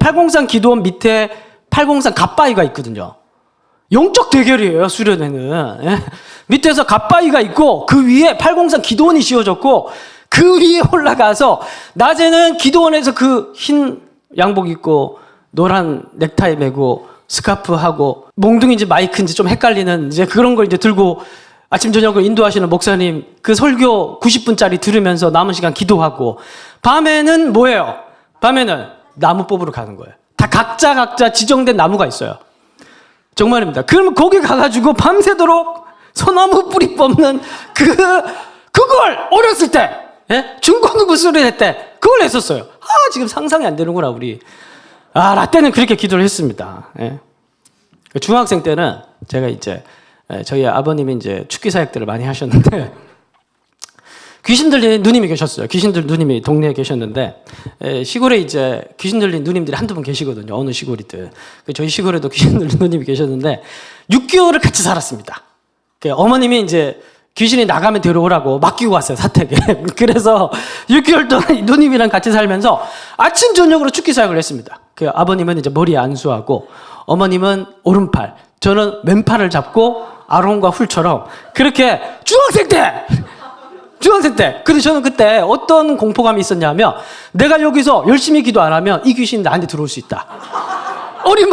803 기도원 밑에 803 갓바위가 있거든요. 영적 대결이에요, 수련회는. 예? 밑에서 갓바위가 있고 그 위에 803 기도원이 씌워졌고 그 위에 올라가서 낮에는 기도원에서 그 흰 양복 입고 노란 넥타이 메고 스카프 하고 몽둥이인지 마이크인지 좀 헷갈리는 이제 그런 걸 이제 들고 아침 저녁을 인도하시는 목사님 그 설교 90분짜리 들으면서 남은 시간 기도하고 밤에는 뭐예요? 밤에는 나무 뽑으러 가는 거예요. 다 각자 지정된 나무가 있어요. 정말입니다. 그러면 거기 가가지고 밤새도록 소나무 뿌리 뽑는 그걸 어렸을 때, 예? 중고등부 수련회 때 그걸 했었어요. 지금 상상이 안 되는구나 우리. 라떼는 그렇게 기도를 했습니다. 예. 중학생 때는 제가 이제 저희 아버님이 이제 축기 사역들을 많이 하셨는데 귀신 들린 누님이 계셨어요. 귀신 들린 누님이 동네에 계셨는데 시골에 이제 귀신 들린 누님들이 한두 분 계시거든요. 어느 시골이든. 저희 시골에도 귀신 들린 누님이 계셨는데 6개월을 같이 살았습니다. 어머님이 이제 귀신이 나가면 데려오라고 맡기고 왔어요, 사택에. 그래서 6개월 동안 누님이랑 같이 살면서 아침 저녁으로 축기 사역을 했습니다. 아버님은 이제 머리에 안수하고 어머님은 오른팔, 저는 왼팔을 잡고 아론과 훌처럼 그렇게 중학생 때. 근데 저는 그때 어떤 공포감이 있었냐면 내가 여기서 열심히 기도 안 하면 이 귀신이 나한테 들어올 수 있다. 어린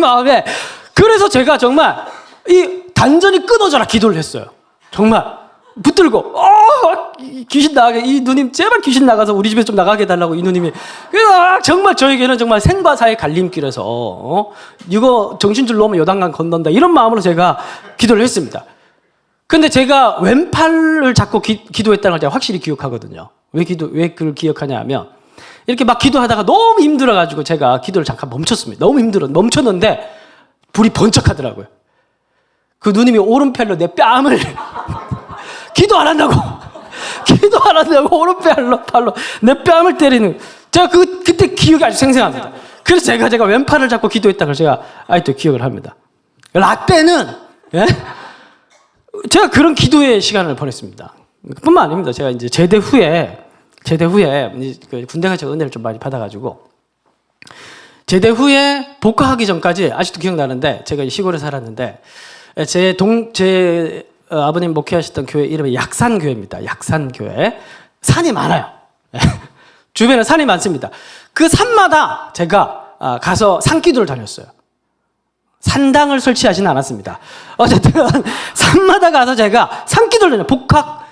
마음에. 그래서 제가 정말 이 단전이 끊어져라 기도를 했어요. 정말 붙들고 귀신 나가게 이 누님 제발 귀신 나가서 우리 집에 좀 나가게 해달라고 이 누님이 정말 저에게는 정말 생과 사의 갈림길에서 이거 정신줄 놓으면 요단강 건넌다 이런 마음으로 제가 기도를 했습니다. 근데 제가 왼팔을 잡고 기도했다는 걸 제가 확실히 기억하거든요. 왜 그걸 기억하냐 하면 이렇게 막 기도하다가 너무 힘들어가지고 제가 기도를 잠깐 멈췄습니다. 너무 멈췄는데 불이 번쩍하더라고요. 그 누님이 오른팔로 내 뺨을 기도 안 한다고 오른팔로 내 뺨을 때리는 제가 그때 기억이 아주 생생합니다. 그래서 제가 왼팔을 잡고 기도했다는 걸 제가 아직도 기억을 합니다. 라떼는 예? 제가 그런 기도의 시간을 보냈습니다. 뿐만 아닙니다. 제가 이제 제대 후에 군대 가서 은혜를 좀 많이 받아가지고 제대 후에 복학하기 전까지 아직도 기억나는데 제가 시골에 살았는데 제 아버님 목회하셨던 교회 이름이 약산교회입니다. 약산교회. 산이 많아요. 주변에 산이 많습니다. 그 산마다 제가 가서 산기도를 다녔어요. 산당을 설치하지는 않았습니다. 어쨌든 산마다 가서 제가 산기도를 다녀요. 복학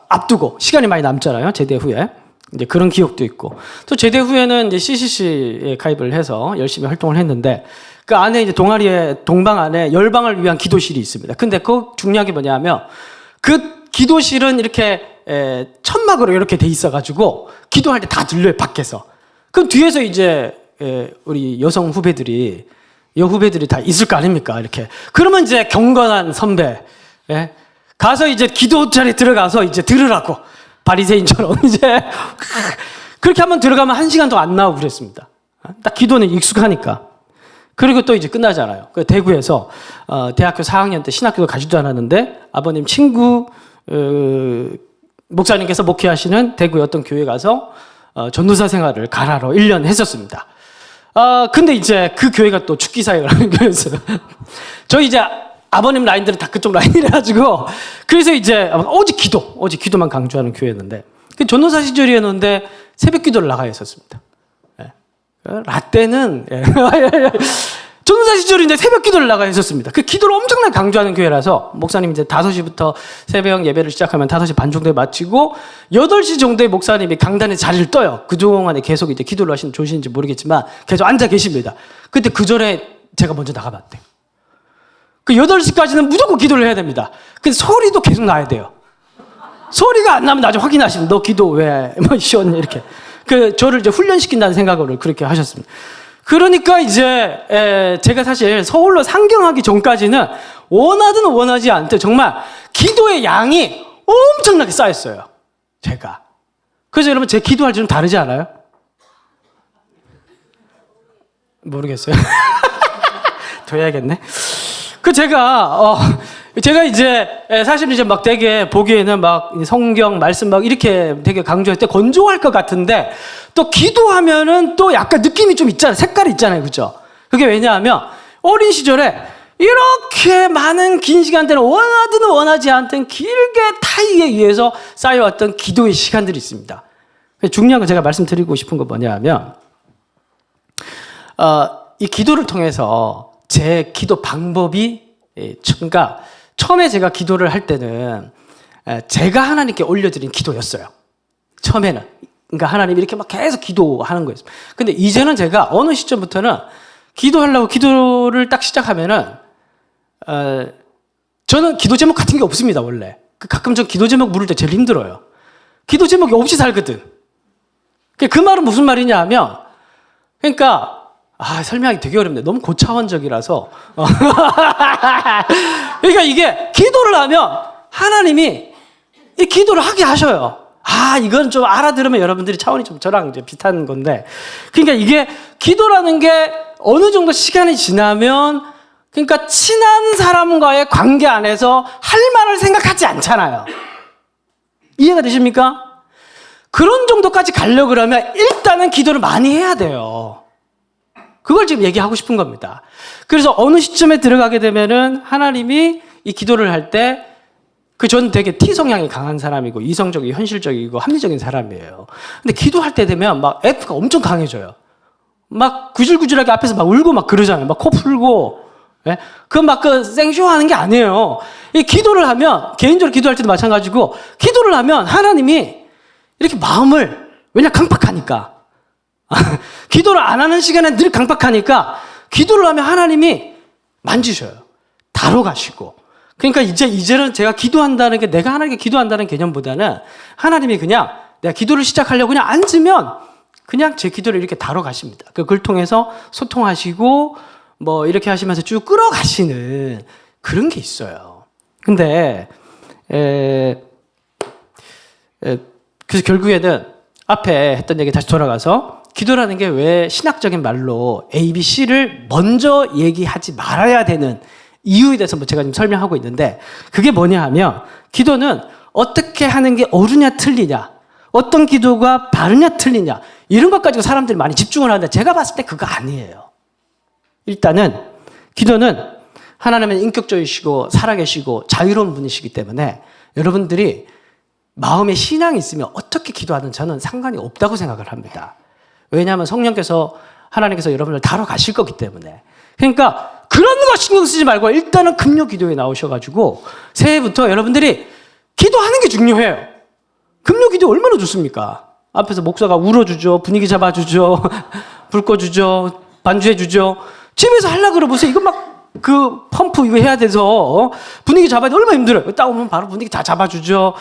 앞두고 시간이 많이 남잖아요. 제대 후에. 이제 그런 기억도 있고 또 제대 후에는 이제 CCC에 가입을 해서 열심히 활동을 했는데 그 안에 이제 동방 안에 열방을 위한 기도실이 있습니다. 근데 그 중요한 게 뭐냐면 그 기도실은 이렇게 천막으로 이렇게 돼 있어가지고 기도할 때 다 들려요, 밖에서. 그럼 뒤에서 이제 우리 여성 후배들이 다 있을 거 아닙니까? 이렇게. 그러면 이제 경건한 선배, 가서 이제 기도 자리에 들어가서 이제 들으라고. 바리새인처럼 이제. 그렇게 한번 들어가면 1시간도 안 나오고 그랬습니다. 딱 기도는 익숙하니까. 그리고 또 이제 끝나잖아요. 그 대구에서, 대학교 4학년 때 신학교도 가지도 않았는데, 아버님 친구, 목사님께서 목회하시는 대구의 어떤 교회 가서, 전도사 생활을 가라로 1년 했었습니다. 근데 이제 그 교회가 또 축기 사역을 하는 교회였어요. 저희 이제 아버님 라인들은 다 그쪽 라인이라가지고, 그래서 이제 오직 기도만 강조하는 교회였는데, 그 전도사 시절이었는데 새벽 기도를 나가야 했었습니다. 라떼는, 전도사 시절인데 새벽 기도를 나가야 했었습니다. 그 기도를 엄청나게 강조하는 교회라서, 목사님 이제 5시부터 새벽 예배를 시작하면 5시 반 정도에 마치고, 8시 정도에 목사님이 강단에 자리를 떠요. 그동안에 계속 이제 기도를 하시는 조신인지 모르겠지만, 계속 앉아 계십니다. 그때 그 전에 제가 먼저 나가봤대요. 그 8시까지는 무조건 기도를 해야 됩니다. 근데 소리도 계속 나야 돼요. 소리가 안 나면 나중에 확인하시면, 너 기도 왜, 쉬었니? 이렇게. 저를 이제 훈련시킨다는 생각으로 그렇게 하셨습니다. 그러니까 이제, 제가 사실 서울로 상경하기 전까지는 원하든 원하지 않든 정말 기도의 양이 엄청나게 쌓였어요. 제가. 그래서 여러분 제 기도할 줄은 다르지 않아요? 모르겠어요. 더 해야겠네. 제가, 제가 이제 사실 이제 막 되게 보기에는 막 성경 말씀 막 이렇게 되게 강조할 때 건조할 것 같은데 또 기도하면은 또 약간 느낌이 좀 있잖아요. 색깔이 있잖아요. 그죠? 그게 왜냐하면 어린 시절에 이렇게 많은 긴 시간대를 원하든 원하지 않든 길게 타이에 의해서 쌓여왔던 기도의 시간들이 있습니다. 중요한 거 제가 말씀드리고 싶은 거 뭐냐면 이 기도를 통해서 제 기도 방법이 그러니까 처음에 제가 기도를 할 때는 제가 하나님께 올려드린 기도였어요. 처음에는. 그러니까 하나님 이렇게 막 계속 기도하는 거였어요. 근데 이제는 제가 어느 시점부터는 기도하려고 기도를 딱 시작하면은 저는 기도 제목 같은 게 없습니다, 원래. 가끔 전 기도 제목 물을 때 제일 힘들어요. 기도 제목이 없이 살거든. 그 말은 무슨 말이냐 하면, 그러니까, 설명하기 되게 어렵네. 너무 고차원적이라서. 그러니까 이게 기도를 하면 하나님이 이 기도를 하게 하셔요. 이건 좀 알아들으면 여러분들이 차원이 좀 저랑 이제 비슷한 건데. 그러니까 이게 기도라는 게 어느 정도 시간이 지나면 그러니까 친한 사람과의 관계 안에서 할 말을 생각하지 않잖아요. 이해가 되십니까? 그런 정도까지 가려고 그러면 일단은 기도를 많이 해야 돼요. 그걸 지금 얘기하고 싶은 겁니다. 그래서 어느 시점에 들어가게 되면은 하나님이 이 기도를 할 때 저는 되게 T 성향이 강한 사람이고 이성적이고 현실적이고 합리적인 사람이에요. 근데 기도할 때 되면 막 F가 엄청 강해져요. 막 구질구질하게 앞에서 막 울고 막 그러잖아요. 막 코 풀고. 예? 생쇼 하는 게 아니에요. 이 기도를 하면, 개인적으로 기도할 때도 마찬가지고, 기도를 하면 하나님이 이렇게 마음을, 왜냐, 강팍하니까. 기도를 안 하는 시간에 늘 강팍하니까, 기도를 하면 하나님이 만지셔요. 다뤄가시고. 그러니까 이제는 제가 기도한다는 게, 내가 하나님께 기도한다는 개념보다는 하나님이 그냥 내가 기도를 시작하려고 그냥 앉으면 그냥 제 기도를 이렇게 다뤄가십니다. 그걸 통해서 소통하시고, 뭐 이렇게 하시면서 쭉 끌어가시는 그런 게 있어요. 근데 그래서 결국에는 앞에 했던 얘기 다시 돌아가서 기도라는 게 왜 신학적인 말로 A, B, C를 먼저 얘기하지 말아야 되는 이유에 대해서 제가 지금 설명하고 있는데 그게 뭐냐 하면 기도는 어떻게 하는 게 옳으냐 틀리냐 어떤 기도가 바르냐 틀리냐 이런 것 가지고 사람들이 많이 집중을 하는데 제가 봤을 때 그거 아니에요. 일단은 기도는 하나님은 인격적이시고 살아계시고 자유로운 분이시기 때문에 여러분들이 마음에 신앙이 있으면 어떻게 기도하든 저는 상관이 없다고 생각을 합니다. 왜냐하면 성령께서 하나님께서 여러분을 다뤄가실 거기 때문에. 그러니까 그런 거 신경 쓰지 말고 일단은 금요 기도에 나오셔가지고 새해부터 여러분들이 기도하는 게 중요해요. 금요 기도 얼마나 좋습니까? 앞에서 목사가 울어주죠. 분위기 잡아주죠. 불 꺼주죠. 반주해주죠. 집에서 하려고 그러보세요. 이거 펌프 이거 해야 돼서, 분위기 잡아야 돼. 얼마나 힘들어요. 딱 오면 바로 분위기 다 잡아주죠.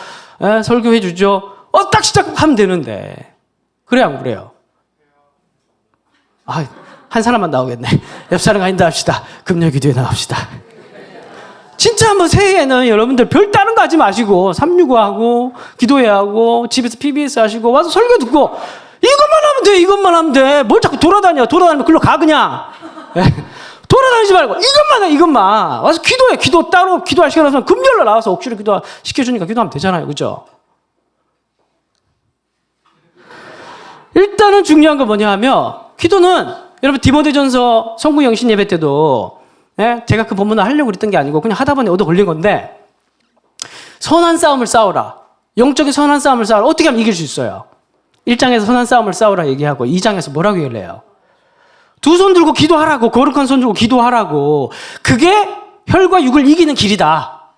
설교해주죠. 딱 시작하면 되는데. 그래, 안 그래요? 한 사람만 나오겠네. 옆 사람 아닌다 합시다. 금요 기도에 나옵시다. 진짜 한번 새해에는 여러분들 별 다른 거 하지 마시고, 365 하고, 기도해야 하고, 집에서 PBS 하시고, 와서 설교 듣고, 이것만 하면 돼. 뭘 자꾸 돌아다니면 글로 가, 그냥. 돌아다니지 말고 이것만 와서 기도해. 기도 따로 기도할 시간 없으면 금요일로 나와서 억지로 기도 시켜주니까 기도하면 되잖아요. 그죠? 일단은 중요한 건 뭐냐 하면 기도는 여러분 디모데전서 성구 영신 예배 때도 제가 그 본문을 하려고 그랬던 게 아니고 그냥 하다 보니 얻어 걸린 건데 선한 싸움을 싸우라. 영적인 선한 싸움을 싸우라. 어떻게 하면 이길 수 있어요? 1장에서 선한 싸움을 싸우라 얘기하고 2장에서 뭐라고 얘기를 해요? 두 손 들고 기도하라고. 거룩한 손 들고 기도하라고. 그게 혈과 육을 이기는 길이다.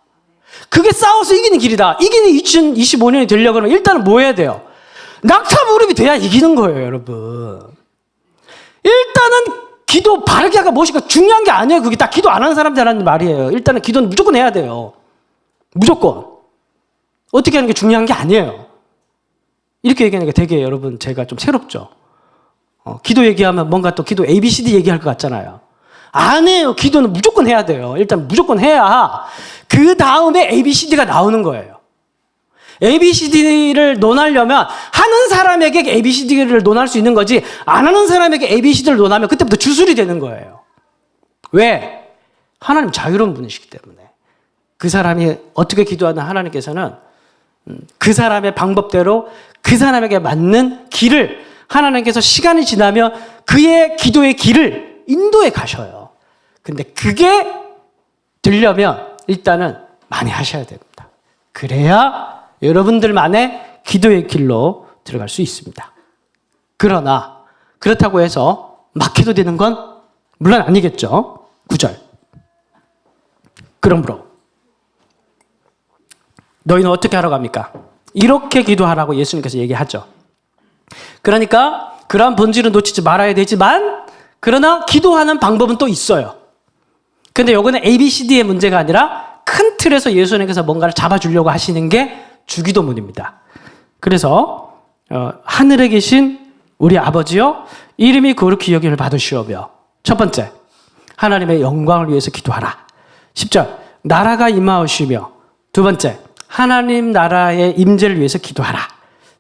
그게 싸워서 이기는 길이다. 이기는 2025년이 되려고 하면 일단은 뭐 해야 돼요? 낙타무릎이 돼야 이기는 거예요, 여러분. 일단은 기도 바르게 하가 무엇인가 중요한 게 아니에요. 그게 딱 기도 안 하는 사람들 하는 말이에요. 일단은 기도는 무조건 해야 돼요. 무조건. 어떻게 하는 게 중요한 게 아니에요. 이렇게 얘기하니까 되게 여러분 제가 좀 새롭죠. 기도 얘기하면 뭔가 또 기도 ABCD 얘기할 것 같잖아요. 안 해요. 기도는 무조건 해야 돼요. 일단 무조건 해야 그 다음에 ABCD가 나오는 거예요. ABCD를 논하려면 하는 사람에게 ABCD를 논할 수 있는 거지 안 하는 사람에게 ABCD를 논하면 그때부터 주술이 되는 거예요. 왜? 하나님 자유로운 분이시기 때문에. 그 사람이 어떻게 기도하는 하나님께서는 그 사람의 방법대로 그 사람에게 맞는 길을 하나님께서 시간이 지나면 그의 기도의 길을 인도해 가셔요. 근데 그게 되려면 일단은 많이 하셔야 됩니다. 그래야 여러분들만의 기도의 길로 들어갈 수 있습니다. 그러나 그렇다고 해서 막 해도 되는 건 물론 아니겠죠. 9절. 그러므로 너희는 어떻게 하러 갑니까? 이렇게 기도하라고 예수님께서 얘기하죠. 그러니까 그러한 본질은 놓치지 말아야 되지만 그러나 기도하는 방법은 또 있어요. 근데 요거는 ABCD의 문제가 아니라 큰 틀에서 예수님께서 뭔가를 잡아주려고 하시는 게 주기도문입니다. 그래서 하늘에 계신 우리 아버지여 이름이 거룩히 여김을 받으시오며 첫 번째 하나님의 영광을 위해서 기도하라. 10절 나라가 임하오시며 두 번째 하나님 나라의 임재를 위해서 기도하라.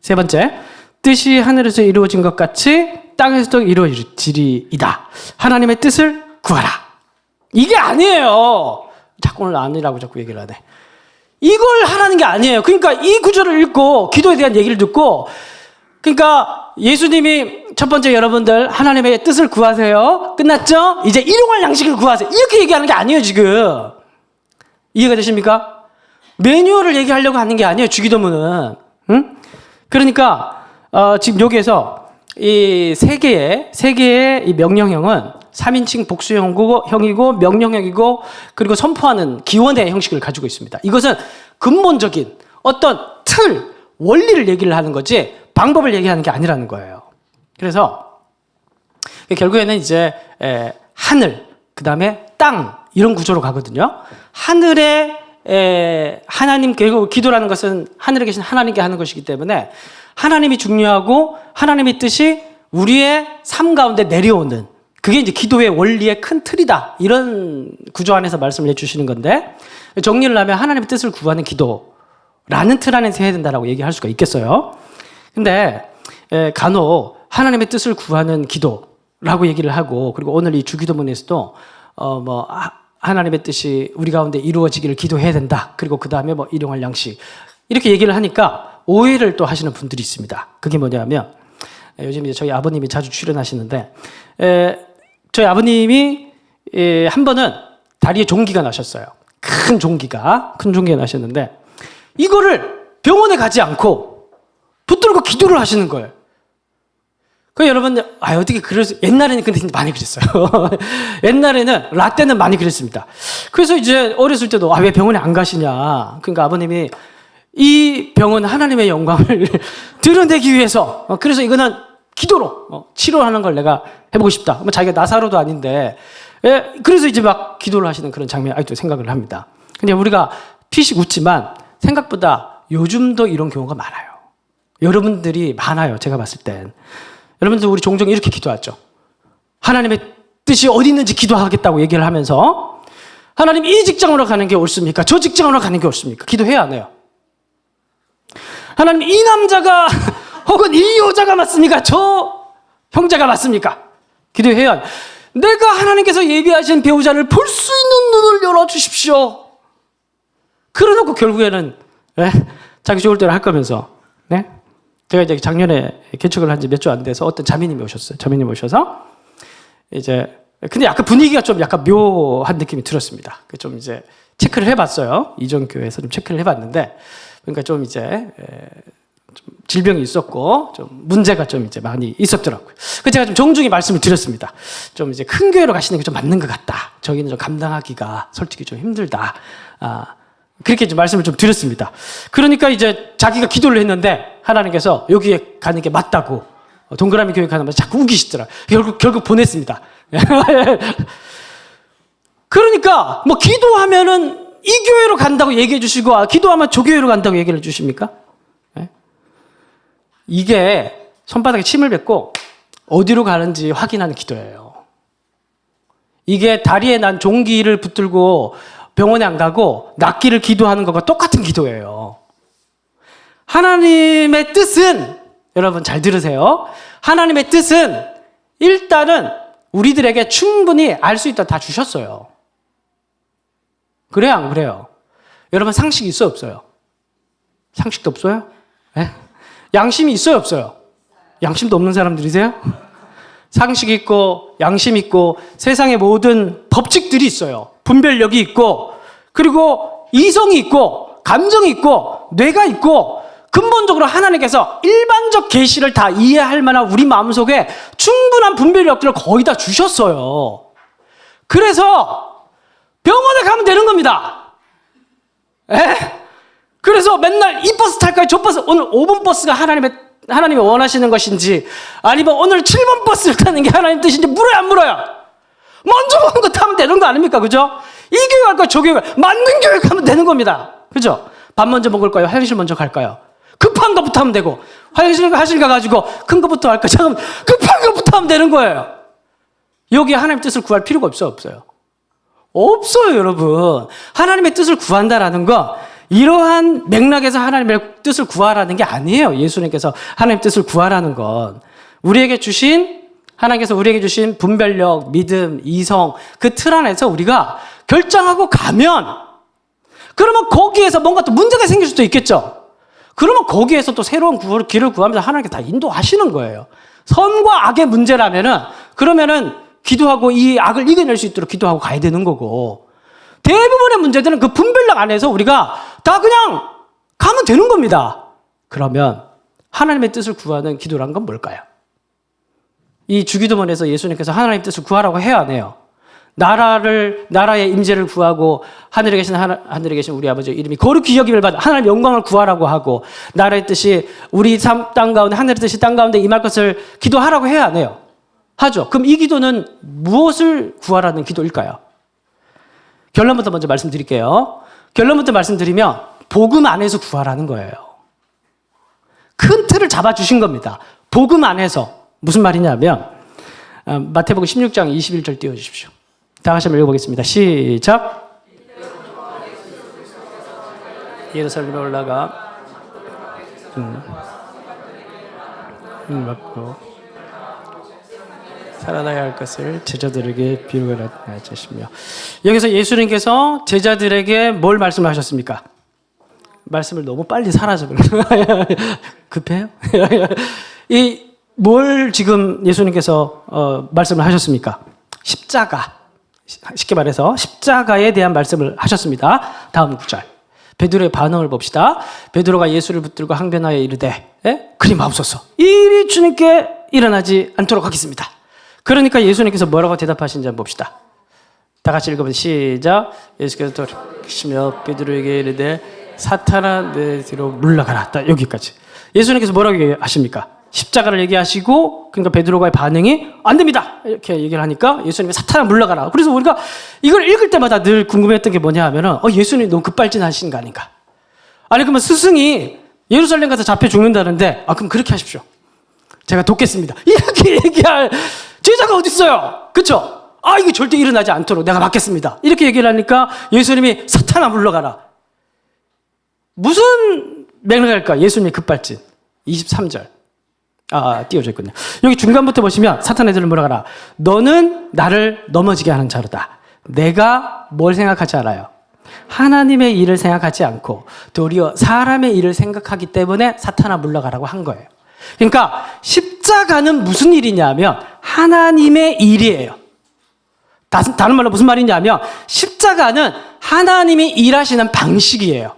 세 번째 뜻이 하늘에서 이루어진 것 같이 땅에서도 이루어지리이다. 하나님의 뜻을 구하라. 이게 아니에요. 자꾸 오늘 아니라고 자꾸 얘기를 하네. 이걸 하라는 게 아니에요. 그러니까 이 구절을 읽고 기도에 대한 얘기를 듣고 그러니까 예수님이 첫 번째 여러분들 하나님의 뜻을 구하세요. 끝났죠? 이제 일용할 양식을 구하세요. 이렇게 얘기하는 게 아니에요 지금. 이해가 되십니까? 매뉴얼을 얘기하려고 하는 게 아니에요 주기도문은. 응? 그러니까 지금 여기에서 이 세 개의 이 명령형은 3인칭 복수형이고 명령형이고 그리고 선포하는 기원의 형식을 가지고 있습니다. 이것은 근본적인 어떤 틀, 원리를 얘기를 하는 거지 방법을 얘기하는 게 아니라는 거예요. 그래서 결국에는 이제 하늘, 그 다음에 땅 이런 구조로 가거든요. 하늘에 하나님, 결국 기도라는 것은 하늘에 계신 하나님께 하는 것이기 때문에 하나님이 중요하고 하나님의 뜻이 우리의 삶 가운데 내려오는 그게 이제 기도의 원리의 큰 틀이다. 이런 구조 안에서 말씀을 해주시는 건데 정리를 하면 하나님의 뜻을 구하는 기도라는 틀 안에서 해야 된다라고 얘기할 수가 있겠어요. 근데 간혹 하나님의 뜻을 구하는 기도라고 얘기를 하고 그리고 오늘 이 주기도문에서도 하나님의 뜻이 우리 가운데 이루어지기를 기도해야 된다. 그리고 그 다음에 일용할 양식 이렇게 얘기를 하니까 오해를 또 하시는 분들이 있습니다. 그게 뭐냐면 요즘 이제 저희 아버님이 자주 출연하시는데 저희 아버님이 한 번은 다리에 종기가 나셨어요. 큰 종기가 나셨는데 이거를 병원에 가지 않고 붙들고 기도를 하시는 거예요. 그 여러분들 어떻게 그래서 옛날에는 근데 많이 그랬어요. 옛날에는 라떼는 많이 그랬습니다. 그래서 이제 어렸을 때도 왜 병원에 안 가시냐. 그러니까 아버님이 이 병은 하나님의 영광을 드러내기 위해서 그래서 이거는 기도로 치료하는 걸 내가 해보고 싶다. 자기가 나사로도 아닌데 그래서 이제 막 기도를 하시는 그런 장면이 아직도 생각을 합니다. 근데 우리가 피식 웃지만 생각보다 요즘도 이런 경우가 많아요. 여러분들이 많아요. 제가 봤을 땐. 여러분들 우리 종종 이렇게 기도하죠. 하나님의 뜻이 어디 있는지 기도하겠다고 얘기를 하면서 하나님 이 직장으로 가는 게 옳습니까? 저 직장으로 가는 게 옳습니까? 기도해야 안 해요. 하나님 이 남자가 혹은 이 여자가 맞습니까? 저 형제가 맞습니까? 기도해야 안 해요. 내가 하나님께서 예비하신 배우자를 볼 수 있는 눈을 열어주십시오. 그러놓고 결국에는 자기 좋을 대로 할 거면서 제가 이제 작년에 개척을 한 지 몇 주 안 돼서 어떤 자매님이 오셨어요. 자매님이 오셔서 이제 근데 약간 분위기가 좀 약간 묘한 느낌이 들었습니다. 좀 이제 체크를 해봤어요. 이전 교회에서 좀 체크를 해봤는데 그러니까 좀 이제 좀 질병이 있었고 좀 문제가 좀 이제 많이 있었더라고요. 그래서 제가 좀 정중히 말씀을 드렸습니다. 좀 이제 큰 교회로 가시는 게 좀 맞는 것 같다. 저기는 좀 감당하기가 솔직히 좀 힘들다. 그렇게 좀 말씀을 좀 드렸습니다. 그러니까 이제 자기가 기도를 했는데 하나님께서 여기에 가는 게 맞다고 동그라미 교회 가는 말 자꾸 우기시더라. 결국 보냈습니다. 그러니까 기도하면은 이 교회로 간다고 얘기해 주시고 기도하면 저 교회로 간다고 얘기를 해 주십니까? 이게 손바닥에 침을 뱉고 어디로 가는지 확인하는 기도예요. 이게 다리에 난 종기를 붙들고 병원에 안 가고 낫기를 기도하는 것과 똑같은 기도예요. 하나님의 뜻은 여러분 잘 들으세요. 하나님의 뜻은 일단은 우리들에게 충분히 알 수 있도록 다 주셨어요. 그래요, 안 그래요? 여러분 상식이 있어요, 없어요? 상식도 없어요? 네? 양심이 있어요, 없어요? 양심도 없는 사람들이세요? 상식 있고 양심 있고 세상의 모든 법칙들이 있어요. 분별력이 있고 그리고 이성이 있고 감정이 있고 뇌가 있고 근본적으로 하나님께서 일반적 계시를 다 이해할 만한 우리 마음속에 충분한 분별력들을 거의 다 주셨어요. 그래서 병원에 가면 되는 겁니다. 그래서 맨날 이 버스 탈까요? 저 버스, 오늘 5번 버스가 하나님이 원하시는 것인지 아니면 오늘 7번 버스를 타는 게 하나님 뜻인지 물어요, 안 물어요? 먼저 오는 거 타면 되는 거 아닙니까? 그죠? 이 교회 갈까요? 저 교회 갈까요? 맞는 교회 가면 되는 겁니다. 그죠? 밥 먼저 먹을까요? 화장실 먼저 갈까요? 급한 것부터 하면 되고 화장실 가가지고 큰 것부터 할까요? 잠깐만, 급한 것부터 하면 되는 거예요. 여기에 하나님의 뜻을 구할 필요가 없어요, 없어요? 없어요, 여러분. 하나님의 뜻을 구한다라는 거 이러한 맥락에서 하나님의 뜻을 구하라는 게 아니에요. 예수님께서 하나님의 뜻을 구하라는 건 하나님께서 우리에게 주신 분별력, 믿음, 이성 그 틀 안에서 우리가 결정하고 가면 그러면 거기에서 뭔가 또 문제가 생길 수도 있겠죠. 그러면 거기에서 또 새로운 길을 구하면서 하나님께 다 인도하시는 거예요. 선과 악의 문제라면은 그러면은 기도하고 이 악을 이겨낼 수 있도록 기도하고 가야 되는 거고 대부분의 문제들은 그 분별력 안에서 우리가 다 그냥 가면 되는 겁니다. 그러면 하나님의 뜻을 구하는 기도란 건 뭘까요? 이 주기도문에서 예수님께서 하나님의 뜻을 구하라고 해야 안 해요? 나라의 임재를 구하고 하늘에 계신 우리 아버지 이름이 거룩히 여김을 받아 하나님의 영광을 구하라고 하고 나라의 뜻이 우리 땅 가운데 하늘의 뜻이 땅 가운데 임할 것을 기도하라고 해야 안 해요? 하죠. 그럼 이 기도는 무엇을 구하라는 기도일까요? 결론부터 먼저 말씀드릴게요. 결론부터 말씀드리면 복음 안에서 구하라는 거예요. 큰 틀을 잡아주신 겁니다. 복음 안에서. 무슨 말이냐면 마태복음 16장 21절 띄워주십시오. 다 같이 한번 읽어보겠습니다. 시작. 예루살렘에 올라가 받고 살아나야 할 것을 제자들에게 비유를 하시며 여기서 예수님께서 제자들에게 뭘 말씀하셨습니까? 말씀을 너무 빨리 사라져버려요. 급해요? 뭘 지금 예수님께서 말씀을 하셨습니까? 십자가. 쉽게 말해서 십자가에 대한 말씀을 하셨습니다. 다음 구절. 베드로의 반응을 봅시다. 베드로가 예수를 붙들고 항변하여 이르되 그리 마옵소서. 일이 주님께 일어나지 않도록 하겠습니다. 그러니까 예수님께서 뭐라고 대답하신지 한번 봅시다. 다 같이 읽어보세요. 시작. 예수께서 돌이키시며 베드로에게 이르되 사탄아 내 뒤로 물러가라. 여기까지. 예수님께서 뭐라고 하십니까? 십자가를 얘기하시고 그러니까 베드로가의 반응이 안 됩니다. 이렇게 얘기를 하니까 예수님이 사탄아 물러가라. 그래서 우리가 이걸 읽을 때마다 늘 궁금했던 게 뭐냐 하면은 예수님이 너무 급발진하신 거 아닌가? 아니 그러면 스승이 예루살렘 가서 잡혀 죽는다는데 그럼 그렇게 하십시오. 제가 돕겠습니다. 이렇게 얘기할 제자가 어디 있어요? 그렇죠? 이거 절대 일어나지 않도록 내가 막겠습니다. 이렇게 얘기를 하니까 예수님이 사탄아 물러가라. 무슨 맥락일까? 예수님의 급발진. 23절. 띄워져 있군요. 여기 중간부터 보시면 사탄 애들을 물어가라. 너는 나를 넘어지게 하는 자로다. 내가 뭘 생각하지 않아요? 하나님의 일을 생각하지 않고 도리어 사람의 일을 생각하기 때문에 사탄아 물러가라고 한 거예요. 그러니까 십자가는 무슨 일이냐면 하나님의 일이에요. 다른 말로 무슨 말이냐면 십자가는 하나님이 일하시는 방식이에요.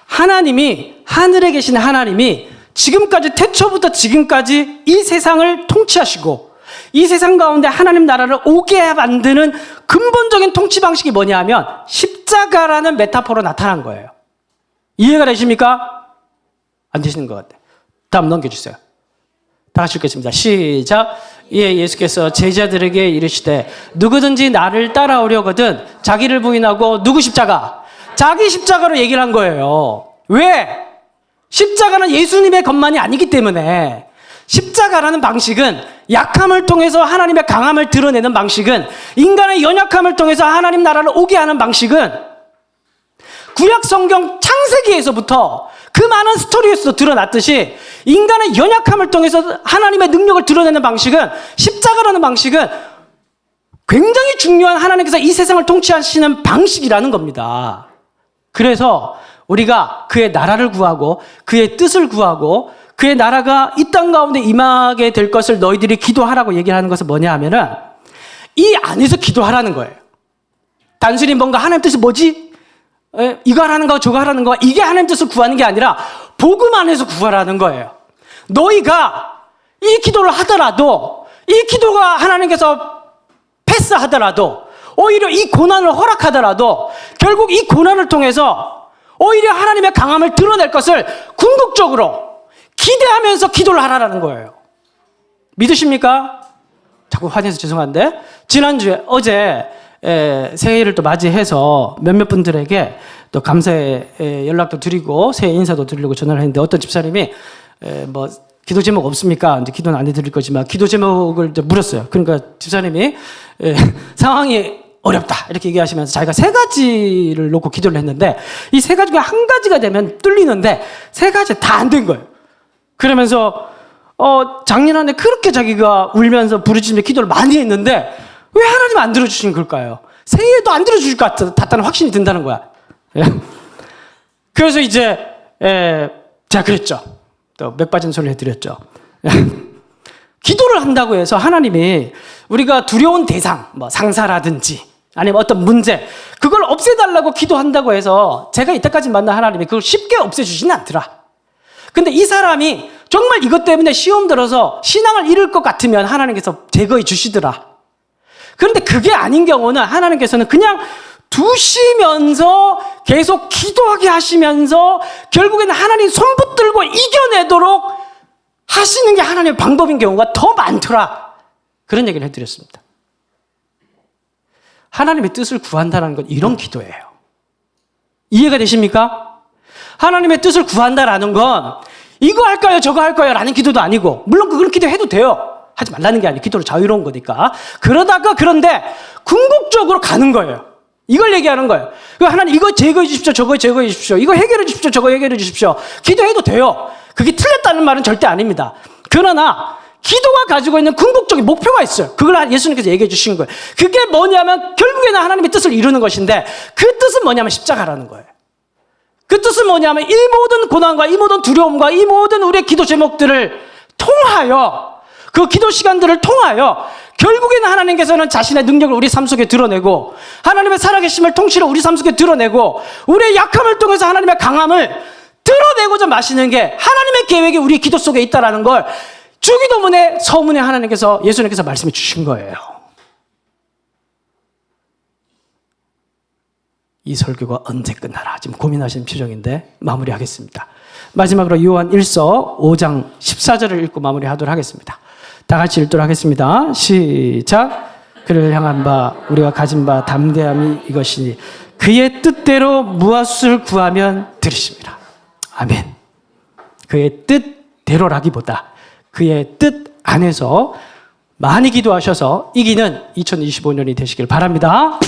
하늘에 계신 하나님이 지금까지 태초부터 지금까지 이 세상을 통치하시고 이 세상 가운데 하나님 나라를 오게 만드는 근본적인 통치 방식이 뭐냐 하면 십자가라는 메타포로 나타난 거예요. 이해가 되십니까? 안 되시는 것 같아요. 다음 넘겨주세요. 다 같이 읽겠습니다. 시작. 예수께서 제자들에게 이르시되 누구든지 나를 따라오려거든 자기를 부인하고 누구 십자가? 자기 십자가로 얘기를 한 거예요. 왜? 십자가는 예수님의 것만이 아니기 때문에 십자가라는 방식은 약함을 통해서 하나님의 강함을 드러내는 방식은 인간의 연약함을 통해서 하나님 나라를 오게 하는 방식은 구약 성경 창세기에서부터 그 많은 스토리에서 드러났듯이 인간의 연약함을 통해서 하나님의 능력을 드러내는 방식은 십자가라는 방식은 굉장히 중요한 하나님께서 이 세상을 통치하시는 방식이라는 겁니다. 그래서 우리가 그의 나라를 구하고 그의 뜻을 구하고 그의 나라가 이 땅 가운데 임하게 될 것을 너희들이 기도하라고 얘기하는 것은 뭐냐 하면은 이 안에서 기도하라는 거예요. 단순히 뭔가 하나님 뜻이 뭐지? 이거 하라는 거 저거 하라는 거 이게 하나님 뜻을 구하는 게 아니라 복음 안에서 구하라는 거예요. 너희가 이 기도를 하더라도 이 기도가 하나님께서 패스하더라도 오히려 이 고난을 허락하더라도 결국 이 고난을 통해서 오히려 하나님의 강함을 드러낼 것을 궁극적으로 기대하면서 기도를 하라는 거예요. 믿으십니까? 자꾸 화내서 죄송한데 지난주에 어제 새해를 또 맞이해서 몇몇 분들에게 또 감사의 연락도 드리고 새해 인사도 드리려고 전화를 했는데 어떤 집사님이 뭐 기도 제목 없습니까? 이제 기도는 안 해드릴 거지만 기도 제목을 이제 물었어요. 그러니까 집사님이 상황이 어렵다 이렇게 얘기하시면서 자기가 세 가지를 놓고 기도를 했는데 이 세 가지 중에 한 가지가 되면 뚫리는데 세 가지 다 안 된 거예요. 그러면서 작년 한 해 그렇게 자기가 울면서 부르짖으며 기도를 많이 했는데 왜 하나님 안 들어주신 걸까요? 새해에도 안 들어주실 것 같다는 확신이 든다는 거야. 그래서 이제 제가 그랬죠. 또 맥 빠진 소리를 해드렸죠. 기도를 한다고 해서 하나님이 우리가 두려운 대상, 뭐 상사라든지 아니면 어떤 문제 그걸 없애달라고 기도한다고 해서 제가 이때까지 만난 하나님이 그걸 쉽게 없애주지는 않더라. 근데 이 사람이 정말 이것 때문에 시험 들어서 신앙을 잃을 것 같으면 하나님께서 제거해 주시더라. 그런데 그게 아닌 경우는 하나님께서는 그냥 두시면서 계속 기도하게 하시면서 결국에는 하나님 손 붙들고 이겨내도록 하시는 게 하나님의 방법인 경우가 더 많더라. 그런 얘기를 해드렸습니다. 하나님의 뜻을 구한다는 건 이런 기도예요. 이해가 되십니까? 하나님의 뜻을 구한다라는 건 이거 할까요 저거 할까요 라는 기도도 아니고 물론 그걸 기도해도 돼요. 하지 말라는 게 아니에요. 기도로 자유로운 거니까. 그런데 궁극적으로 가는 거예요. 이걸 얘기하는 거예요. 하나님 이거 제거해 주십시오. 저거 제거해 주십시오. 이거 해결해 주십시오. 저거 해결해 주십시오. 기도해도 돼요. 그게 틀렸다는 말은 절대 아닙니다. 그러나 기도가 가지고 있는 궁극적인 목표가 있어요. 그걸 예수님께서 얘기해 주신 거예요. 그게 뭐냐면 결국에는 하나님의 뜻을 이루는 것인데 그 뜻은 뭐냐면 십자가라는 거예요. 그 뜻은 뭐냐면 이 모든 고난과 이 모든 두려움과 이 모든 우리의 기도 제목들을 통하여 그 기도 시간들을 통하여 결국에는 하나님께서는 자신의 능력을 우리 삶 속에 드러내고 하나님의 살아계심을 통치로 우리 삶 속에 드러내고 우리의 약함을 통해서 하나님의 강함을 드러내고자 마시는 게 하나님의 계획이 우리 기도 속에 있다는 걸 주기도문의 서문에 하나님께서 예수님께서 말씀해 주신 거예요. 이 설교가 언제 끝나라 지금 고민하시는 표정인데 마무리하겠습니다. 마지막으로 요한 1서 5장 14절을 읽고 마무리하도록 하겠습니다. 다 같이 읽도록 하겠습니다. 시작. 그를 향한 바 우리가 가진 바 담대함이 이것이니 그의 뜻대로 무엇을 구하면 들으십니다. 아멘. 그의 뜻대로라기보다 그의 뜻 안에서 많이 기도하셔서 이기는 2025년이 되시길 바랍니다.